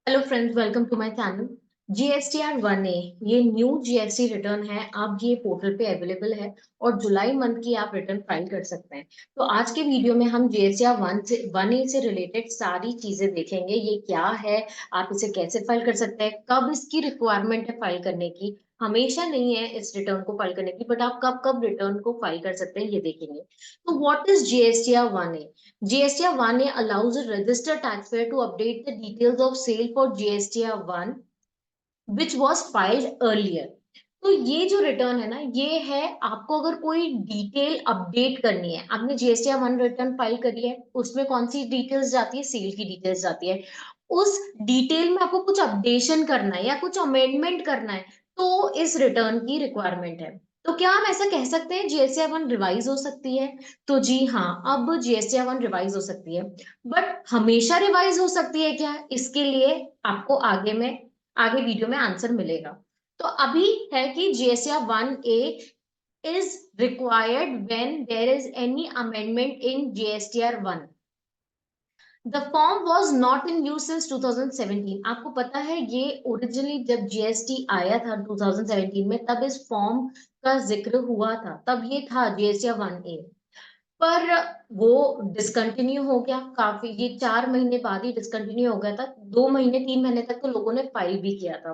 Hello friends, welcome to my channel. GSTR 1A ये new GST return है। अब ये पोर्टल पे अवेलेबल है और जुलाई मंथ की आप रिटर्न फाइल कर सकते हैं। तो आज के वीडियो में हम जीएसटीआर 1A से रिलेटेड सारी चीजें देखेंगे। ये क्या है, आप इसे कैसे फाइल कर सकते हैं, कब इसकी रिक्वायरमेंट है फाइल करने की। हमेशा नहीं है इस रिटर्न को फाइल करने की, बट आप कब कब रिटर्न को फाइल कर सकते हैं ये देखेंगे। तो what is GSTR 1A? GSTR 1A allows a registered taxpayer to update the details of sale for GSTR 1 which was filed earlier। तो ये जो रिटर्न है ना, ये है आपको अगर कोई डिटेल अपडेट करनी है। आपने जीएसटीआर 1 रिटर्न फाइल करी है, उसमें कौन सी डिटेल्स जाती है? सेल की डिटेल्स जाती है। उस डिटेल में आपको कुछ अपडेशन करना है या कुछ अमेंडमेंट करना है, तो इस रिटर्न की रिक्वायरमेंट है। तो क्या हम ऐसा कह सकते हैं जीएसटीआर 1 रिवाइज हो सकती है? तो जी हाँ, अब जीएसटीआर 1 रिवाइज हो सकती है। बट हमेशा रिवाइज हो सकती है क्या? इसके लिए आपको आगे वीडियो में आंसर मिलेगा। तो अभी है कि GSTR 1A is required when there is any amendment in GSTR 1। The form was not in use since 2017। आपको पता है ये ओरिजिनली जब जीएसटी आया था 2017 में, तब इस फॉर्म का जिक्र हुआ था, तब ये था जीएसटीआर 1A। पर वो डिसकंटिन्यू हो गया। काफी, ये 4 महीने बाद ही डिसकंटिन्यू हो गया था। 2 महीने 3 महीने तक तो लोगों ने फाइल भी किया था।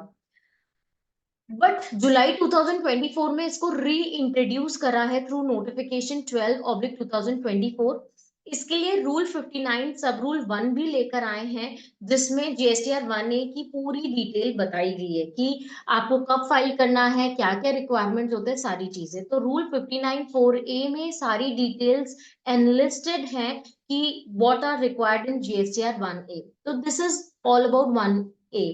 बट जुलाई 2024 में इसको री इंट्रोड्यूस करा है थ्रू नोटिफिकेशन 12/2024। इसके लिए रूल 59 सब रूल 1 भी लेकर आए हैं, जिसमें जीएसटीआर 1A की पूरी डिटेल बताई गई है कि आपको कब फाइल करना है, क्या क्या रिक्वायरमेंट्स होते हैं, सारी चीजें। तो रूल 59 4A में सारी डिटेल्स एनलिस्टेड हैं कि what are required in GSTR 1A। तो this is all about 1A।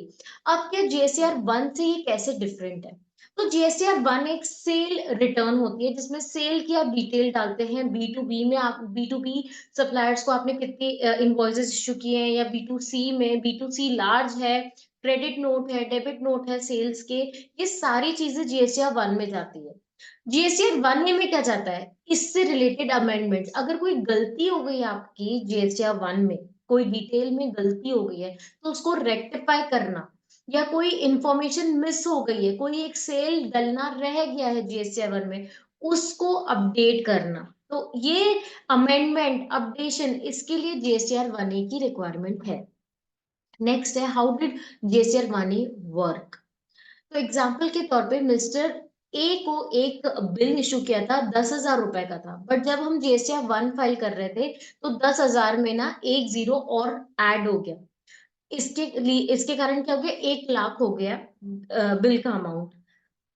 अब क्या जीएसटीआर 1 से ये कैसे डिफरेंट है? तो जीएसटीआर 1 एक सेल रिटर्न होती है, जिसमें सेल की आप डिटेल डालते हैं। बी टू बी में आप बी टू बी सप्लायर्स को आपने कितने इनवॉइसेस इशू किए हैं, या बी टू सी में बी टू सी लार्ज है, क्रेडिट नोट है, डेबिट नोट है सेल्स के, ये सारी चीजें जीएसटीआर 1 में जाती है। जीएसटीआर 1A में क्या जाता है? इससे रिलेटेड अमेंडमेंट। अगर कोई गलती हो गई आपकी जीएसटीआर 1 में, कोई डिटेल में गलती हो गई है, तो उसको रेक्टिफाई करना, या कोई इंफॉर्मेशन मिस हो गई है, कोई एक सेल डलना रह गया है जीएसटीआर 1 में, उसको अपडेट करना। तो ये अमेंडमेंट अपडेशन, इसके लिए जीएसटीआर 1A की रिक्वायरमेंट है। नेक्स्ट है, how did GSTR 1A work? तो एग्जाम्पल के तौर पे मिस्टर ए को एक बिल इशू किया था, 10,000 रुपए का था। बट जब हम जीएसटीआर 1 फाइल कर रहे थे, तो 10,000 में ना एक जीरो और ऐड हो गया। इसके कारण क्या हो गया? 1 लाख हो गया बिल का अमाउंट।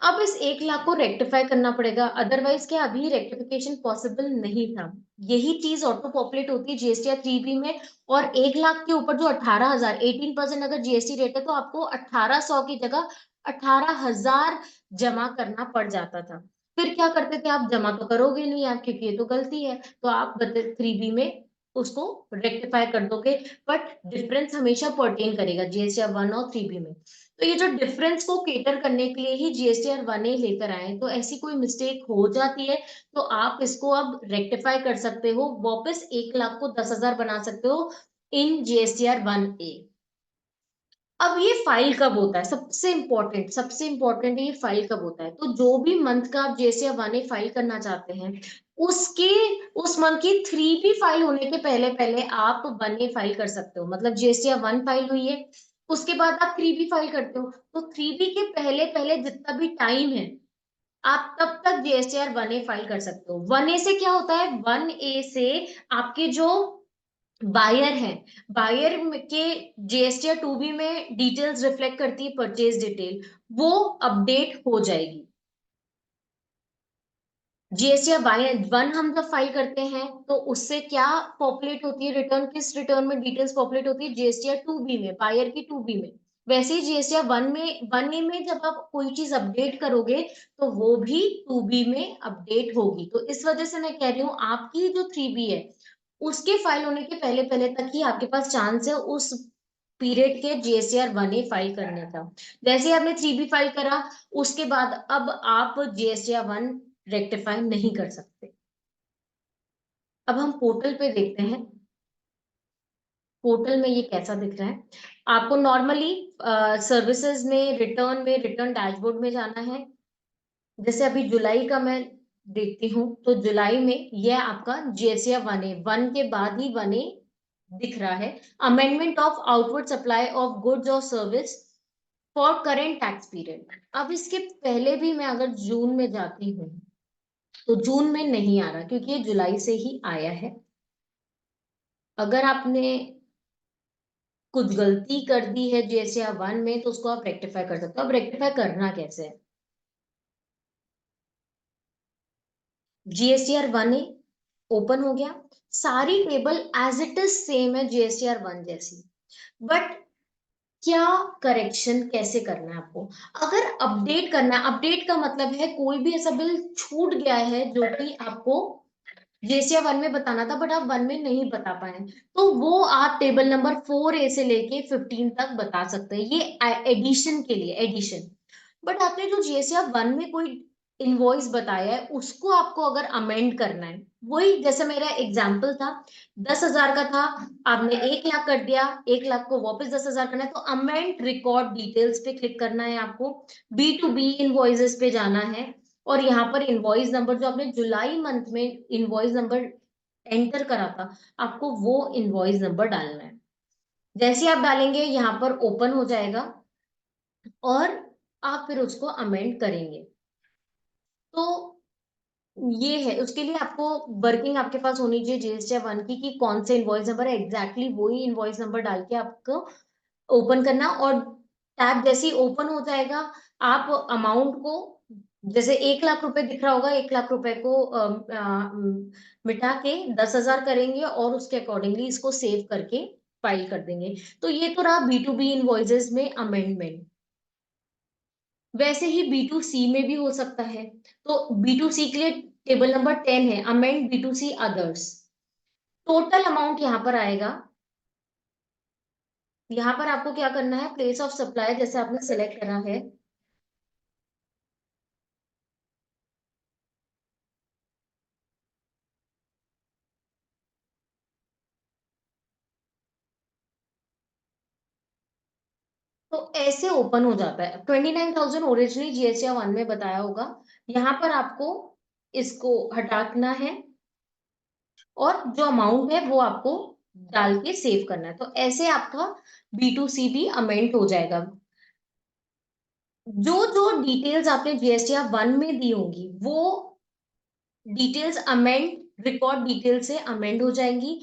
अब इस 1 लाख को रेक्टिफाई करना पड़ेगा, अदरवाइज क्या अभी रेक्टिफिकेशन पॉसिबल नहीं था। यही चीज ऑटो पॉपुलेट होती है जीएसटीआर 3B में। और 1 लाख के ऊपर जो 18,000, 18% अगर जीएसटी रेट है, तो आपको 1800 की जगह 18,000 जमा करना पड़ जाता था। फिर क्या करते थे आप? जमा तो करोगे नहीं आप, क्योंकि ये तो गलती है, तो आप 3B में उसको रेक्टिफाई कर दोगे। बट डिफरेंस हमेशा पर्टेन करेगा जीएसटीआर 1 और 3B में। तो ये जो डिफरेंस को केटर करने के लिए ही जीएसटीआर 1A लेकर आए। तो ऐसी कोई मिस्टेक हो जाती है, तो आप इसको अब रेक्टिफाई कर सकते हो, वापस 1 लाख को 10,000 बना सकते हो इन जीएसटीआर 1A। अब ये फाइल कब होता है? सबसे इंपॉर्टेंट ये फाइल कब होता है? तो जो भी मंथ का आप जीएसटीआर 1A फाइल करना चाहते हैं, उसके उस मंथ की 3B फाइल होने के पहले पहले आप 1A फाइल कर सकते हो। मतलब जीएसटीआर 1 फाइल हुई है, उसके बाद आप 3B फाइल करते हो, तो 3B के पहले पहले जितना भी टाइम है, आप तब तक जीएसटीआर 1A फाइल कर सकते हो। 1A से क्या होता है? 1A से आपके जो बायर है, बायर के जीएसटीआर 2B में डिटेल्स रिफ्लेक्ट करती है, परचेज डिटेल, वो अपडेट हो जाएगी। जीएसटीआर बायर 1 हम जब फाइल करते हैं, तो उससे क्या पॉपुलेट होती है रिटर्न? किस रिटर्न में डिटेल्स पॉपुलेट होती है? जीएसटीआर 2B में, बायर की 2B में। वैसे ही जीएसटीआर 1A में जब आप कोई चीज अपडेट करोगे, तो वो भी 2B में अपडेट होगी। तो इस वजह से मैं कह रही हूँ, आपकी जो 3B है, उसके फाइल होने के पहले पहले तक ही आपके पास चांस है उस पीरियड के जीएसटीआर 1A फाइल करने का। जैसे ही आपने 3B फाइल करा, उसके बाद अब आप जीएसटीआर 1 रेक्टिफाई नहीं कर सकते। अब हम पोर्टल पे देखते हैं। पोर्टल में ये कैसा दिख रहा है। आपको नॉर्मली सर्विसेज में रिटर्न डैशबोर्ड में जाना है। जैसे अभी जुलाई का मैं देखती हूँ, तो जुलाई में यह आपका जीएसटी 1A 1 के बाद ही 1A दिख रहा है। Amendment of outward supply of goods और service for current tax period. अब इसके पहले भी मैं अगर जून में जाती हूँ तो जून में नहीं आ रहा, क्योंकि ये जुलाई से ही आया है। अगर आपने कुछ गलती कर दी है जीएसटी 1 में, तो उसको आप रेक्टिफाई कर सकते हो। अब रेक्टिफाई करना कैसे है? जीएसटीआर 1A ओपन हो गया, सारी table as it is same है जीएसटीआर 1 जैसी, बट क्या करेक्शन कैसे करना है आपको? अगर अपडेट करना है, अपडेट का मतलब है कोई भी ऐसा बिल छूट गया है जो कि आपको जीएसटीआर 1 में बताना था बट आप 1 में नहीं बता पाए, तो वो आप टेबल नंबर 4A से लेके 15 तक बता सकते हैं। ये एडिशन के लिए एडिशन। बट आपने जो जीएसटीआर 1 में कोई इनवॉइस बताया है उसको आपको अगर अमेंड करना है, वही जैसे मेरा एग्जांपल था, 10,000 का था, आपने 1 लाख कर दिया, 1 लाख को वापस 10,000 करना है, तो अमेंड रिकॉर्ड डिटेल्स पे क्लिक करना है आपको। B2B इनवॉइसेस पे जाना है, और यहाँ पर इनवॉइस नंबर जो आपने जुलाई मंथ में इनवॉइस नंबर एंटर करा था, आपको वो इनवॉइस नंबर डालना है। जैसे आप डालेंगे यहाँ पर ओपन हो जाएगा और आप फिर उसको अमेंड करेंगे। तो ये है, उसके लिए आपको वर्किंग आपके पास होनी चाहिए जीएसटी 1 की, कि कौन से इनवॉइस नंबर है, एग्जैक्टली वही इनवॉइस नंबर डाल के आपको ओपन करना। और टैब जैसे ही ओपन हो जाएगा, आप अमाउंट को, जैसे 1 लाख रुपए दिख रहा होगा, 1 लाख रुपए को मिटा के 10,000 करेंगे और उसके अकॉर्डिंगली इसको सेव करके फाइल कर देंगे। तो ये तो रहा B2B इनवॉइसेस में अमेंडमेंट। वैसे ही B2C में भी हो सकता है। तो B2C के लिए टेबल नंबर 10 है, amend B2C others. Total amount यहाँ पर आएगा। यहाँ पर आपको क्या करना है, प्लेस ऑफ सप्लाई जैसे आपने सेलेक्ट करा है, तो ऐसे ओपन हो जाता है। 29,000 ओरिजिनली जीएसटी 1 में बताया होगा, यहाँ पर आपको इसको हटाना है और जो अमाउंट है वो आपको डाल के सेव करना है। तो ऐसे आपका B2C भी अमेंड हो जाएगा। जो जो डिटेल्स आपने जीएसटी 1 में दी होंगी, वो डिटेल्स अमेंड रिकॉर्ड डिटेल से अमेंड हो जाएंगी।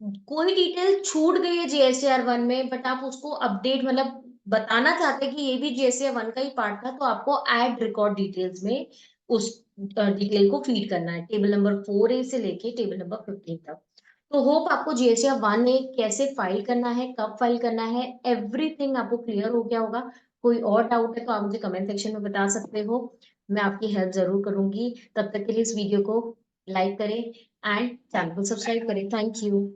कोई डिटेल छूट गई है जीएसटीआर 1 में बट आप उसको अपडेट मतलब बताना चाहते हैं कि ये भी जीएसटीआर 1 का ही पार्ट था, तो आपको ऐड रिकॉर्ड डिटेल्स में उस डिटेल को फीड करना है, टेबल नंबर 4A से लेके टेबल नंबर 15 तक। तो होप आपको जीएसटीआर 1A कैसे फाइल करना है, कब फाइल करना है, एवरीथिंग आपको क्लियर हो गया होगा। कोई और डाउट है तो आप मुझे कमेंट सेक्शन में बता सकते हो, मैं आपकी हेल्प जरूर करूंगी। तब तक के लिए इस वीडियो को लाइक करें एंड चैनल को सब्सक्राइब करें। Thank you.